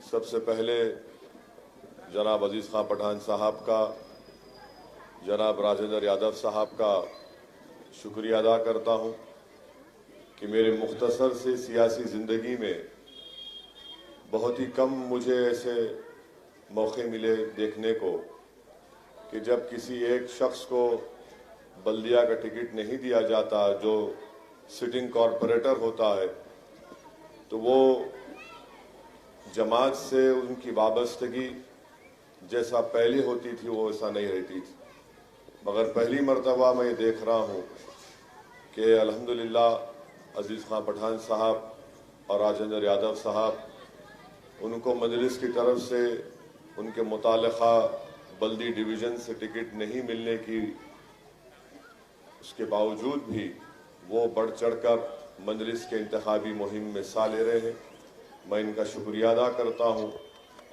सबसे पहले जनाब अजीज खां पठान साहब का, जनाब राजेंद्र यादव साहब का शुक्रिया अदा करता हूं कि मेरे मुख्तसर से सियासी ज़िंदगी में बहुत ही कम मुझे ऐसे मौके मिले देखने को कि जब किसी एक शख्स को बल्दिया का टिकट नहीं दिया जाता, जो सिटिंग कॉरपोरेटर होता है, तो वो जमात से उनकी वाबस्तगी जैसा पहले होती थी वो ऐसा नहीं रहती थी। मगर पहली मर्तबा मैं ये देख रहा हूँ कि अल्हम्दुलिल्लाह अजीज खां पठान साहब और राजेंद्र यादव साहब, उनको मजलिस की तरफ से उनके मुतालिका बल्दी डिवीज़न से टिकट नहीं मिलने की उसके बावजूद भी वो बढ़ चढ़कर मजलिस के इंतखाबी मुहिम में हिस्सा ले रहे हैं। मैं इनका शुक्रिया अदा करता हूँ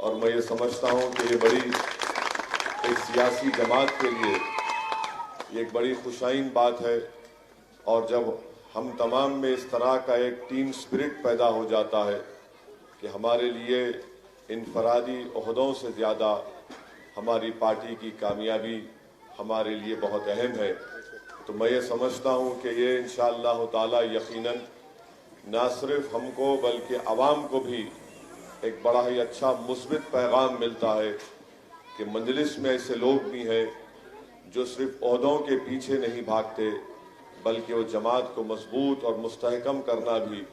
और मैं ये समझता हूँ कि ये बड़ी एक सियासी जमात के लिए ये एक बड़ी खुशाइन बात है। और जब हम तमाम में इस तरह का एक टीम स्पिरिट पैदा हो जाता है कि हमारे लिए इनफरादी ओहदों से ज़्यादा हमारी पार्टी की कामयाबी हमारे लिए बहुत अहम है, तो मैं ये समझता हूँ कि ये इंशाअल्लाह ताला यकीनन ना सिर्फ हमको बल्कि आवाम को भी एक बड़ा ही अच्छा मुस्बित पैगाम मिलता है कि मजलिस में ऐसे लोग भी हैं जो सिर्फ ओहदों के पीछे नहीं भागते, बल्कि वो जमात को मजबूत और मुस्तहकम करना भी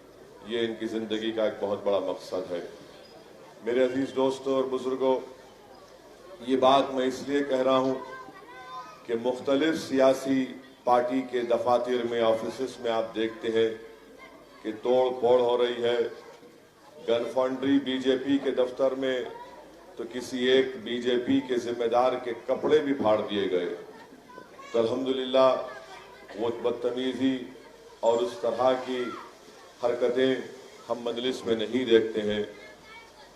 ये इनकी ज़िंदगी का एक बहुत बड़ा मकसद है। मेरे अजीज दोस्तों और बुजुर्गों, ये बात मैं इसलिए कह रहा हूँ कि मुख्तलिफ सियासी पार्टी के दफातर में, ऑफिस में आप देखते हैं कि तोड़ फोड़ हो रही है। गन फाउंड्री बीजेपी के दफ्तर में तो किसी एक बीजेपी के जिम्मेदार के कपड़े भी फाड़ दिए गए। तो अल्हम्दुलिल्लाह वो बदतमीजी और उस तरह की हरकतें हम मजलिस में नहीं देखते हैं।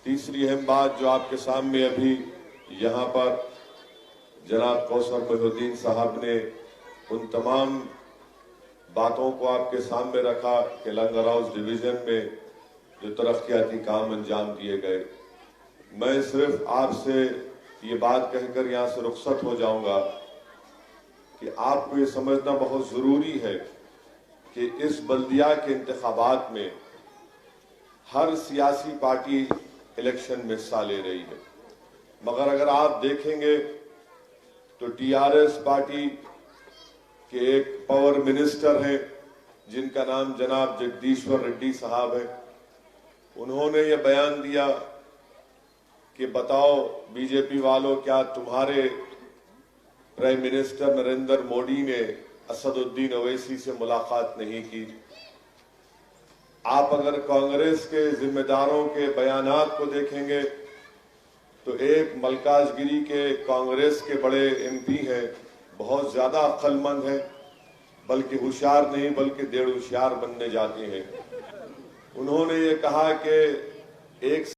तीसरी अहम बात जो आपके सामने अभी यहाँ पर जनाब कौसर मोहिउद्दीन साहब ने उन तमाम बातों को आपके सामने रखा कि लंगर हाउस डिवीज़न में जो तरक्याती काम अंजाम दिए गए, मैं सिर्फ आपसे ये बात कहकर यहाँ से रुखसत हो जाऊंगा कि आपको ये समझना बहुत ज़रूरी है कि इस बल्दिया के इंतखाबात में हर सियासी पार्टी इलेक्शन में हिस्सा ले रही है, मगर अगर आप देखेंगे तो टीआरएस पार्टी के एक पावर मिनिस्टर हैं जिनका नाम जनाब जगदीश्वर रेड्डी साहब है। उन्होंने ये बयान दिया कि बताओ बीजेपी वालों, क्या तुम्हारे प्राइम मिनिस्टर नरेंद्र मोदी ने असदुद्दीन ओवैसी से मुलाकात नहीं की? आप अगर कांग्रेस के जिम्मेदारों के बयानात को देखेंगे तो एक मलकाजगिरी के कांग्रेस के बड़े एमपी हैं, बहुत ज्यादा अक्लमंद हैं, बल्कि होशियार नहीं बल्कि डेढ़ होशियार बनने जाते हैं। उन्होंने ये कहा कि एक